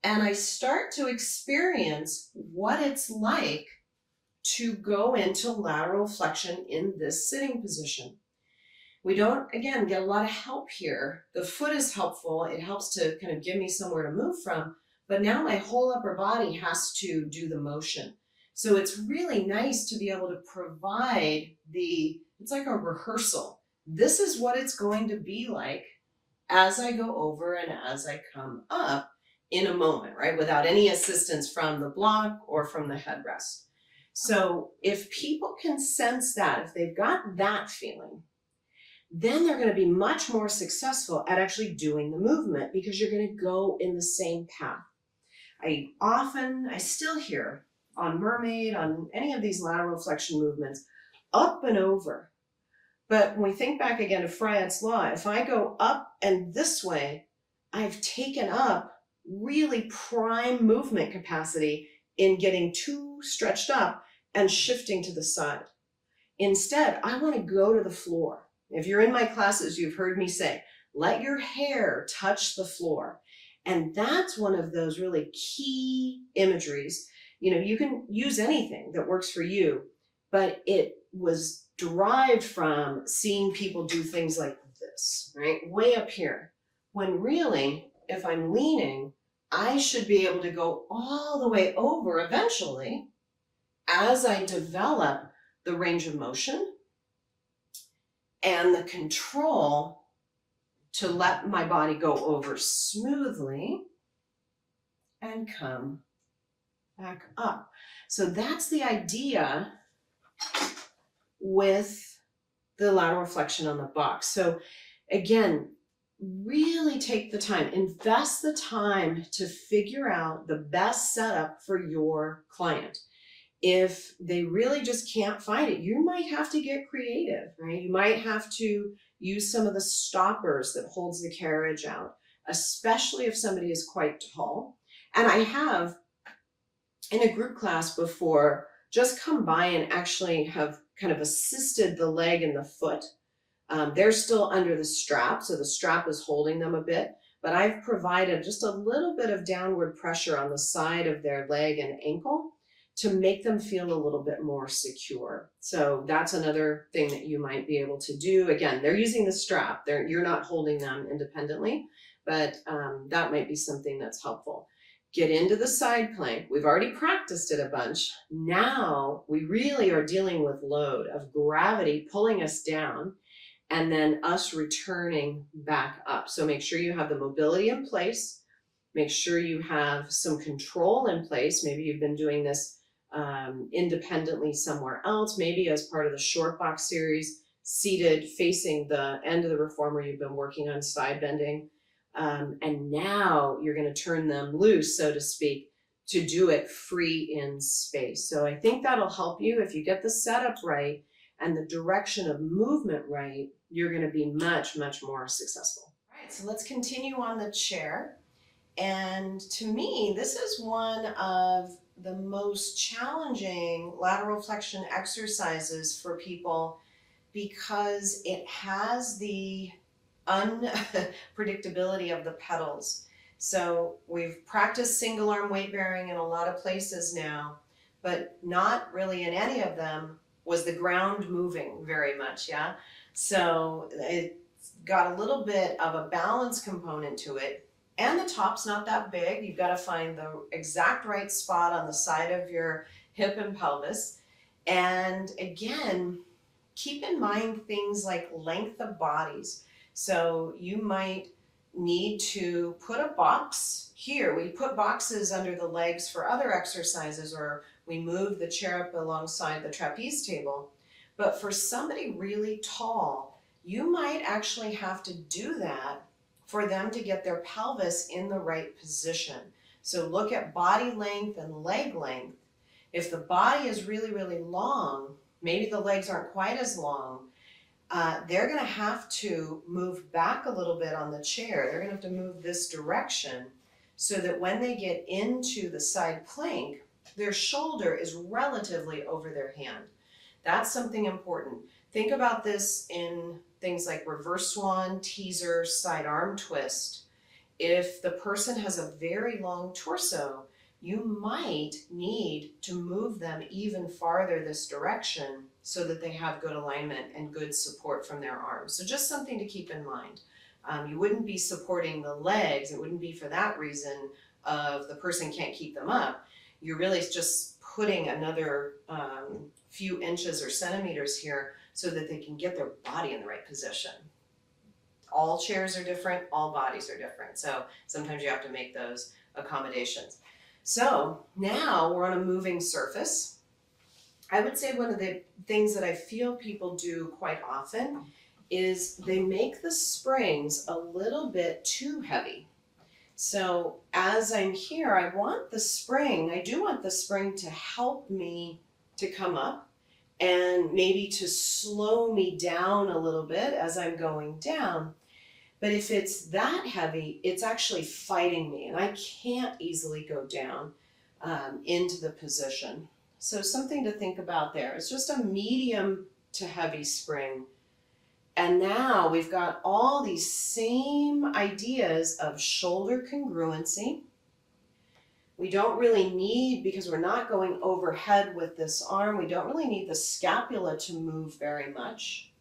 A: And I start to experience what it's like to go into lateral flexion in this sitting position. We don't, again, get a lot of help here. The foot is helpful. It helps to kind of give me somewhere to move from. But now my whole upper body has to do the motion. So it's really nice to be able to provide it's like a rehearsal. This is what it's going to be like as I go over and as I come up in a moment, right? Without any assistance from the block or from the headrest. So if people can sense that, if they've got that feeling, then they're going to be much more successful at actually doing the movement because you're going to go in the same path. I still hear on Mermaid, on any of these lateral flexion movements, up and over. But when we think back again to Freya's law, if I go up and this way, I've taken up really prime movement capacity in getting too stretched up and shifting to the side. Instead, I want to go to the floor. If you're in my classes, you've heard me say, Let your hair touch the floor. And that's one of those really key imageries. You can use anything that works for you, but it was derived from seeing people do things like this, right? Way up here. When really, if I'm leaning, I should be able to go all the way over eventually as I develop the range of motion and the control to let my body go over smoothly and come back up. So that's the idea with the lateral flexion on the box. So again, really take the time, invest the time to figure out the best setup for your client. If they really just can't find it, you might have to get creative, right? You might have to use some of the stoppers that holds the carriage out, especially if somebody is quite tall. And I have in a group class before just come by and actually have kind of assisted the leg and the foot. They're still under the strap, so the strap is holding them a bit, but I've provided just a little bit of downward pressure on the side of their leg and ankle to make them feel a little bit more secure. So that's another thing that you might be able to do. Again, they're using the strap. You're not holding them independently, but that might be something that's helpful. Get into the side plank. We've already practiced it a bunch. Now we really are dealing with load of gravity pulling us down and then us returning back up. So make sure you have the mobility in place. Make sure you have some control in place. Maybe you've been doing this independently somewhere else, maybe as part of the short box series, seated facing the end of the reformer, you've been working on side bending. And now you're going to turn them loose, so to speak, to do it free in space. So I think that'll help you. If you get the setup right and the direction of movement right, you're going to be much, much more successful. All right, so let's continue on the chair. And to me, this is one of the most challenging lateral flexion exercises for people because it has the unpredictability of the pedals. So we've practiced single arm weight bearing in a lot of places now, but not really in any of them was the ground moving very much, yeah? So it's got a little bit of a balance component to it. And the top's not that big. You've got to find the exact right spot on the side of your hip and pelvis. And again, keep in mind things like length of bodies. So you might need to put a box here. We put boxes under the legs for other exercises, or we move the chair up alongside the trapeze table. But for somebody really tall, you might actually have to do that for them to get their pelvis in the right position. So look at body length and leg length. If the body is really, really long, maybe the legs aren't quite as long, they're going to have to move back a little bit on the chair. They're going to have to move this direction so that when they get into the side plank, their shoulder is relatively over their hand. That's something important. Think about this in things like reverse swan, teaser, side arm twist. If the person has a very long torso, you might need to move them even farther this direction so that they have good alignment and good support from their arms. So just something to keep in mind. You wouldn't be supporting the legs. It wouldn't be for that reason of the person can't keep them up. You're really just putting another few inches or centimeters here so that they can get their body in the right position. All chairs are different, all bodies are different. So sometimes you have to make those accommodations. So now we're on a moving surface. I would say one of the things that I feel people do quite often is they make the springs a little bit too heavy. So as I'm here, I do want the spring to help me to come up and maybe to slow me down a little bit as I'm going down. But if it's that heavy, it's actually fighting me and I can't easily go down into the position. So something to think about there. It's just a medium to heavy spring. And now we've got all these same ideas of shoulder congruency. We don't really need, because we're not going overhead with this arm, we don't really need the scapula to move very much,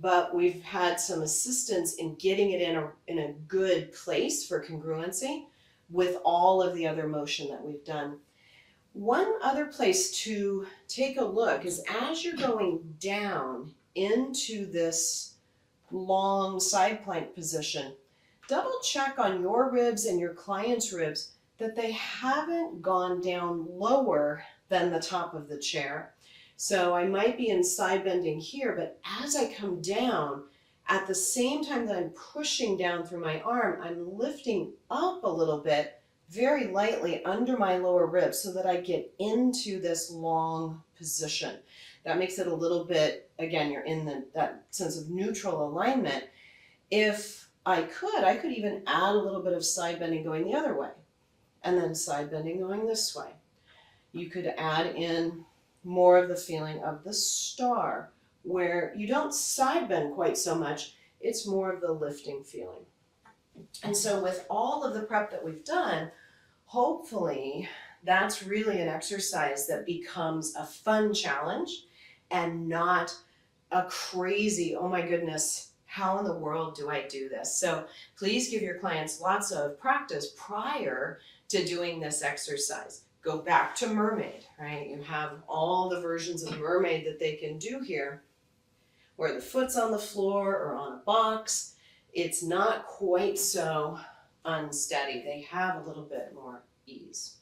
A: but we've had some assistance in getting it in a good place for congruency with all of the other motion that we've done. One other place to take a look is as you're going down into this long side plank position, double check on your ribs and your client's ribs that they haven't gone down lower than the top of the chair. So I might be in side bending here, but as I come down, at the same time that I'm pushing down through my arm, I'm lifting up a little bit very lightly under my lower ribs so that I get into this long position. That makes it a little bit, again, you're in that sense of neutral alignment. If I could even add a little bit of side bending going the other way, and then side bending going this way. You could add in more of the feeling of the star, where you don't side bend quite so much, it's more of the lifting feeling. And so with all of the prep that we've done, hopefully that's really an exercise that becomes a fun challenge and not a crazy, oh my goodness, how in the world do I do this? So please give your clients lots of practice prior to doing this exercise. Go back to Mermaid, right? You have all the versions of Mermaid that they can do here, where the foot's on the floor or on a box. It's not quite so unsteady. They have a little bit more ease.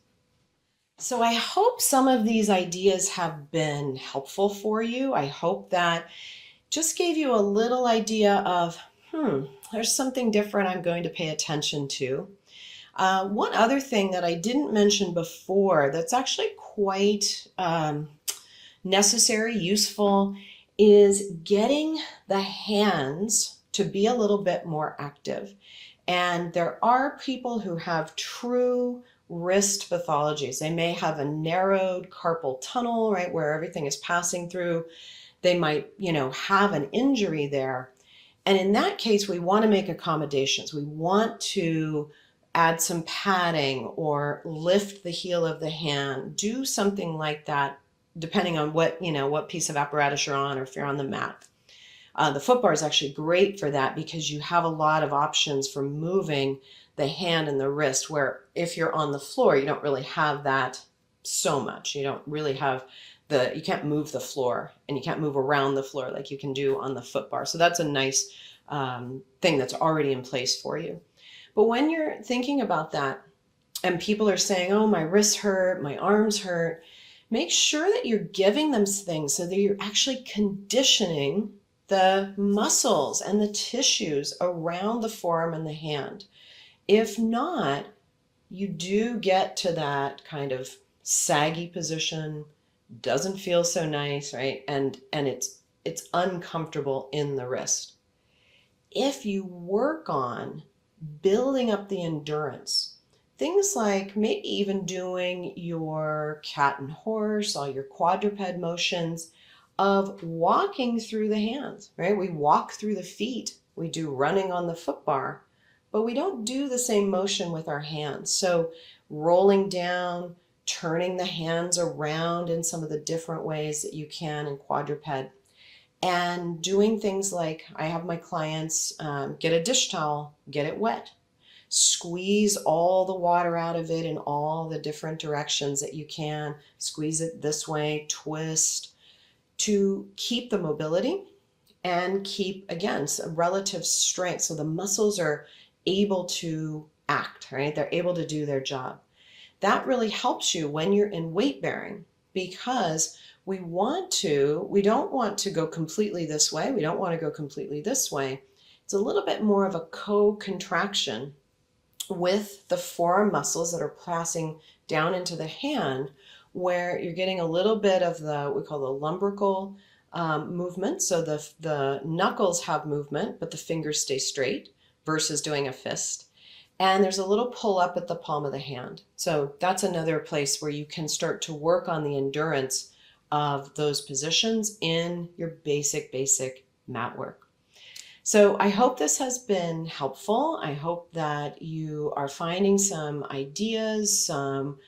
A: So I hope some of these ideas have been helpful for you. I hope that just gave you a little idea of, there's something different I'm going to pay attention to. One other thing that I didn't mention before that's actually quite necessary, useful, is getting the hands to be a little bit more active. And there are people who have true wrist pathologies. They may have a narrowed carpal tunnel, right, where everything is passing through. They might, have an injury there. And in that case, we want to make accommodations. We want to add some padding or lift the heel of the hand, do something like that, depending on what piece of apparatus you're on or if you're on the mat. The foot bar is actually great for that because you have a lot of options for moving the hand and the wrist, where if you're on the floor, you don't really have that so much. You don't really have you can't move the floor and you can't move around the floor like you can do on the foot bar. So that's a nice thing that's already in place for you. But when you're thinking about that and people are saying, oh, my wrists hurt, my arms hurt, make sure that you're giving them things so that you're actually conditioning the muscles and the tissues around the forearm and the hand. If not, you do get to that kind of saggy position, doesn't feel so nice, right? And it's uncomfortable in the wrist. If you work on building up the endurance, things like maybe even doing your cat and horse, all your quadruped motions of walking through the hands, right? We walk through the feet. We do running on the foot bar, but we don't do the same motion with our hands. So rolling down, turning the hands around in some of the different ways that you can in quadruped, and doing things like I have my clients get a dish towel, get it wet, squeeze all the water out of it in all the different directions that you can, squeeze it this way, twist, to keep the mobility and keep, again, a relative strength. So the muscles are able to act, right? They're able to do their job. That really helps you when you're in weight bearing, because we don't want to go completely this way. We don't want to go completely this way. It's a little bit more of a co-contraction with the forearm muscles that are passing down into the hand, where you're getting a little bit of what we call the lumbrical movement. So the knuckles have movement, but the fingers stay straight versus doing a fist. And there's a little pull up at the palm of the hand. So that's another place where you can start to work on the endurance of those positions in your basic mat work. So I hope this has been helpful. I hope that you are finding some ideas, some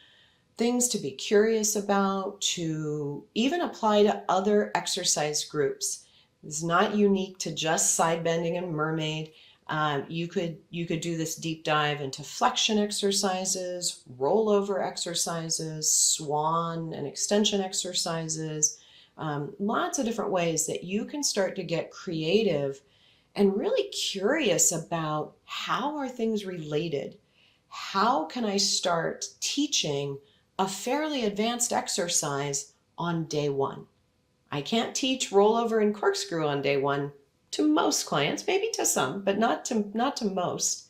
A: things to be curious about, to even apply to other exercise groups. It's not unique to just side bending and Mermaid. You could do this deep dive into flexion exercises, rollover exercises, swan and extension exercises, lots of different ways that you can start to get creative and really curious about how are things related? How can I start teaching a fairly advanced exercise on day one? I can't teach rollover and corkscrew on day one to most clients, maybe to some, but not to most.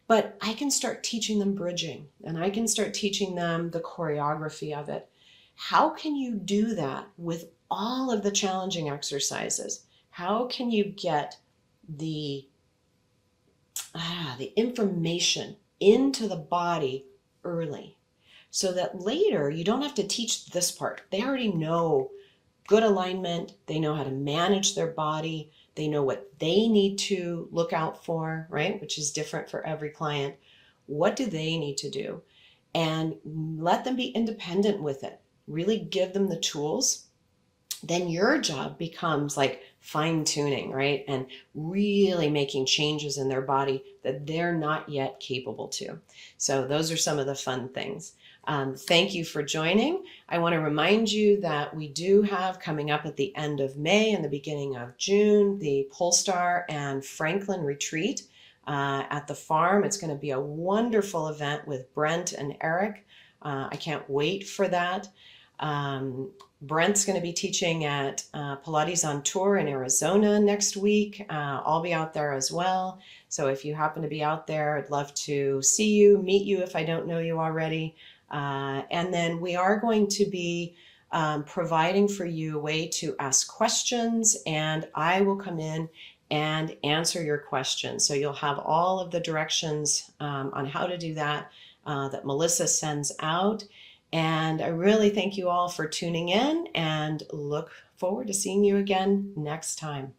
A: But I can start teaching them bridging, and I can start teaching them the choreography of it. How can you do that with all of the challenging exercises? How can you get the the information into the body early so that later you don't have to teach this part? They already know good alignment, they know how to manage their body, they know what they need to look out for, right? Which is different for every client. What do they need to do? And let them be independent with it. Really give them the tools. Then your job becomes like fine tuning, right? And really making changes in their body that they're not yet capable to. So those are some of the fun things. Thank you for joining. I want to remind you that we do have coming up at the end of May and the beginning of June, the Polestar and Franklin retreat at the farm. It's going to be a wonderful event with Brent and Eric. I can't wait for that. Brent's going to be teaching at Pilates on Tour in Arizona next week. I'll be out there as well. So if you happen to be out there, I'd love to see you, meet you if I don't know you already. And then we are going to be providing for you a way to ask questions, and I will come in and answer your questions. So you'll have all of the directions on how to do that that Melissa sends out. And I really thank you all for tuning in and look forward to seeing you again next time.